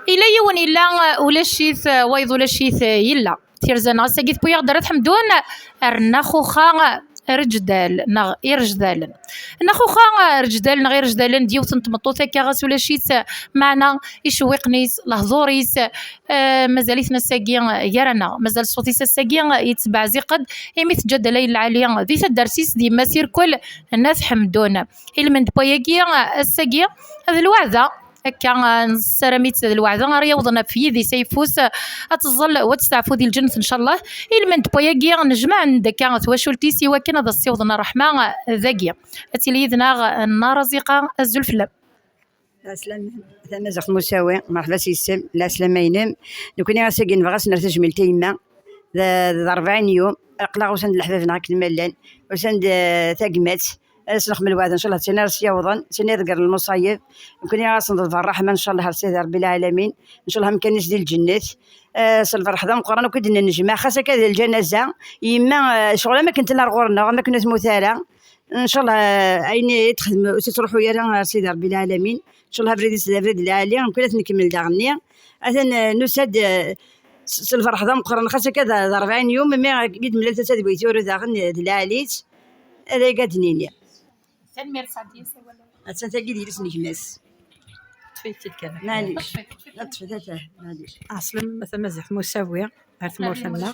إلا يون إلا ولا شيث وايض ولا شيث يلا تيرزانا ساقيت بويا درات حمدون رنا خوخا رجدال نغ إرجدال نخوخا رجدال نغير رجدال ديوت نتمطوثا كاغاس ولا شيث معنا يشوقنيس لهضوريس مازاليتنا ساقي يرانا مازال صوتي ساقي يتبع زقد يميت جد ليل العالية ذي الدرسيس دي مسير كل الناس حمدونا المند بوياكي الساقي هذا الوعدة هكا سرميت الوعدة ريوضنا في يدي سيفوس أتظل وتستعفو ذي الجنة إن شاء الله المند بوياكي نجمع عندك تواشلتي سوا كان هذا السيوضنا رحمة ذاكية أتليذنا النار زيقة الزلفلة السلام ثم زخ مساوي مرحبا سيستم لا سلامينم نكوني غاساكين بغاس نرتج من تيما ذا 40 يوم اقلا وسند الحفاف نهاك الملان وسند ثاقمات سنخ من الوعد ان شاء الله تنار سيوضا تنار قر المصايب نكوني غاسنض الرحمه ان شاء الله سيدي رب العالمين ان شاء الله مكانيس ديال الجنات الفرح ذا القران وكدنا نجمع خاصه كذا الجنازه يما شغله ما كنت لا غورنا ما كنا مثاله ان شاء الله عيني تخدم تروحوا يا سيدي رب العالمين ان شاء الله بريد العالي نكون نكمل داغنيا اذن نسد الفرح ذا مقرن خاصه كذا 40 يوم ما بيد ملات تسد بيتورو داغن العاليت هذا قادنينيا تنمير سعديس ولا تنتقي ديال سنيك الناس تفيت الكلام معليش تفدته معليش اصلا مثلا مزح مساويه عرفت موثنا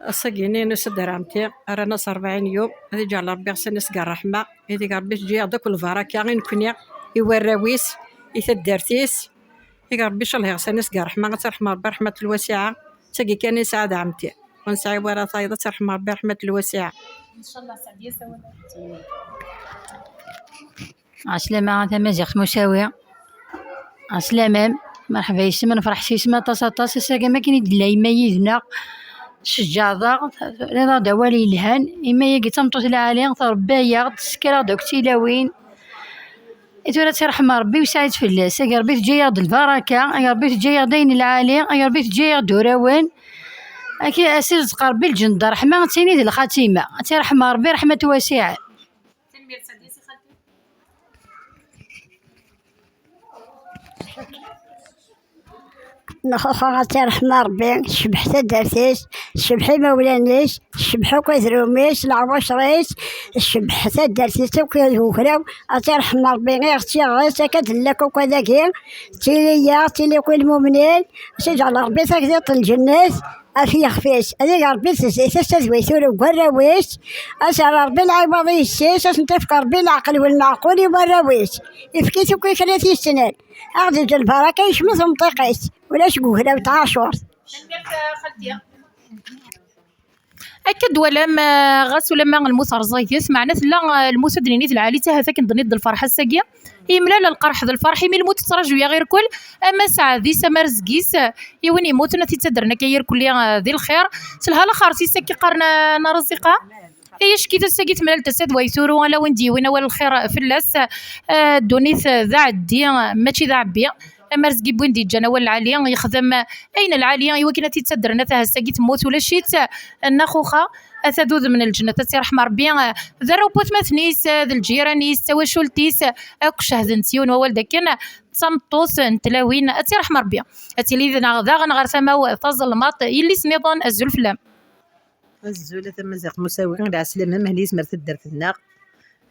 السجيني نسد درامتي رانا 40 يوم هذه جعل ربي سنس قال رحمه هذه قال باش تجي هذاك الفراك غير نكون يوراويس يتدرتيس يا ربي ان شاء الله سنس قال رحمه ترحم ربي رحمه الواسعه تجي كان يساعد عمتي ونسعي ورا طايده ترحم ربي رحمه الواسعه ان شاء الله سعديه سوا عسلامة تمازيغ مساوية عسلامة مرحبا يسمى نفرح سيسمى طاس الساقا ما كاين يدلا ما يدنا شجاعة رضا دوالي الهان إما يجي تمطوط العالي ربايا تسكرا دوك تيلاوين إتورا ترحم ربي وسعيد في الله ساقا ربي تجي البركة يا ربي تجي دين العالي يا ربي تجي دوراوين أكيد أسير تقربي الجند رحمة تيني ذي الخاتمة ترحم ربي رحمة واسعة تنمير سعديس نخوخا ترحم ربي شبحت درتيش شبحي مولانيش شبحو كثروميش العواش ريش شبحت درتيش وكذا وكراو ترحم ربي غير تيغيس كدلك وكذاكي تيلي كل مؤمنين تجعل ربي ساكت الجنات أفي خفيش هذيك ربي تستويثور وقراويش أسأل ربي العباد يسيس أسنتفك ربي العقل والمعقول وراويش إفكيتو كي ثلاثي سنين أخذ البركة يشمس منطقيس ولاش قهرة وتعاشور تنمير خالتي أكد ولا ما غاس ولا ما الموثر زايتيس معناته لا المسدنينيت العالي تا هذاك نضنيد الفرحة الساقية يملا القرح ذا الفرح يميل الموت تراجويا غير كل اما ساعه ذي سمر زكيس يوني موت نتي تدرنا كير كل ذي الخير سلها خارتي سكي قرنا نرزقه ايش كي تسقي تملال تسد ويسورو ولا وين ديوينا ولا الخير في اللاس دونيث ذا عدي ماشي ذا عبيه اما رزقي بوين دي جانا ولا العاليه يخدم اين العاليه يمكن تتدرنا تاع ساقي تموت ولا شيت النخوخه أثدوذ من الجنة تسيرحم ربي ذرو بوت مثنيس ذا الجيرانيس تواشلتيس أكشه ذنسيون ووالدا كان تمطوس نتلاوين أتيرحم ربي أتيلي ذا غنغر ثما تظلمات يلي سنيضان الزلفلام الزولة تمازيغ مساوي على سلامة مهليس مرتد درت الناق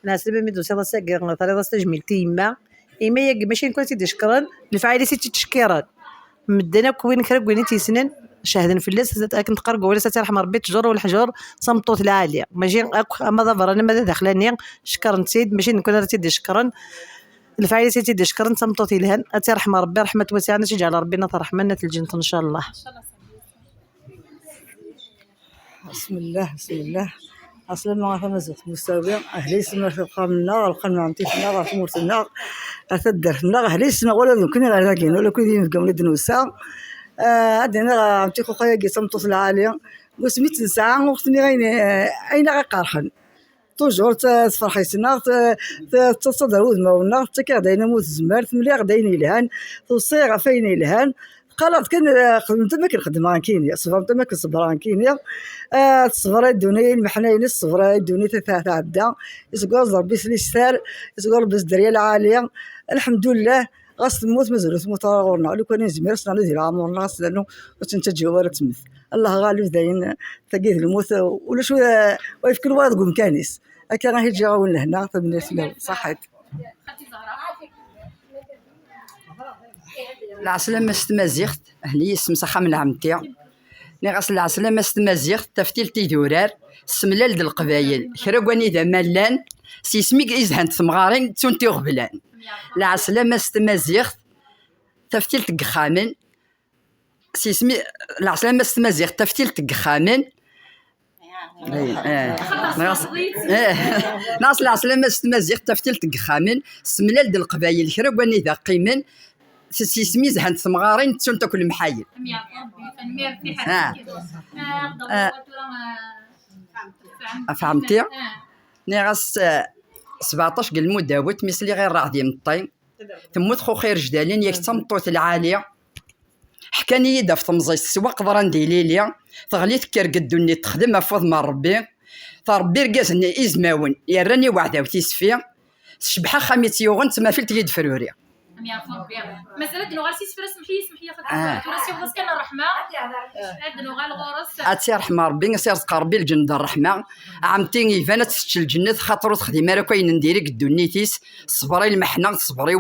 على سلامة ميدو سيدا ساقر طريقة تجميل تيما إما يق ماشي نكون تيدي شكرا الفعالي سيتي تشكيران مدنا كوين كرب وين تيسنن شاهدين في الليل كنت قرقوا ولا ترحم ربي تجر والحجر صمتوت العاليه ماشي اما ظفر انا ماذا داخلاني شكرا سيد ماشي نكون تيدي شكرا الفعاليه تيدي شكرا صمتوت الهان ترحم ربي رحمه واسعه تجعل ربنا رحمنا الجنه ان شاء الله بسم الله اصلا ما غنزت مستوى اهلي سما في القمنا القمنا عمتينا غتموتنا غتدرنا اهلي سما ولا كنا غاكين ولا كنا في ولاد نوسا عندنا عمتي خويا كي صمتوس العاليه وسميت نسعى وختني عين غقرحن توجور تفرحي سنا تصدر ودما ونا تكادينا موت زمار ملي غداين الهان توصيغ فين الهان قالت كان خدمت ما كنخدم كينيا صبرت ما كنصبر كينيا الصبر الدنيا المحنين الصبر الدنيا تتعدى يسقط ربي سليستار يسقط ربي الدريه العاليه الحمد لله غاس تموت مازال تموت غورنا لو كان نزمير سنا ندير عمرنا غاس لانه كنت جواره تمث الله غالب داين تقيد الموت ولا شو ويفكر واحد قوم كانيس هكا غادي تجي غاون هنا ثمنيت له صحيت العسلامة ستمازيغت أهلي اسم صحة من عمتي نغاس العسلامة ستمازيغت تفتيل تيدورار سملال د القبايل كراكواني ذا مالان سيسميك إزهان ثمغارين تونتي غبلان العسلامة ستمازيغت تفتيل تقخامن سيسمي العسلامة ستمازيغت تفتيل تقخامن ناس العسلامة ستمازيغت تفتيل تقخامن سملال د القبايل كراكواني ذا قيمن سيسمي زهان ثمغارين تونتا كل محايل فهمتي نغاس 17 قل مداوت مثلي غير راضي مطين تموت خو خير جدالين ياك تمطوت العاليه حكاني يدا في تمزيس سوا قدر ندير ليليا تغليت كير قدوني تخدم افض من ربي فربي رقازني ازماون يراني وعده وتيسفي شبحه خميت يوغن تما فيلت يد فروري مسألة دنو غالسي سفر سمحي خاطر راسي غاس كان الرحمة دنو غال غورس عاتي رحمة ربي سيرزق ربي الجند الرحمة عمتي يفانا تسجل الجنة خاطر تخدم راه كاين نديري قدونيتيس صبري المحنة صبري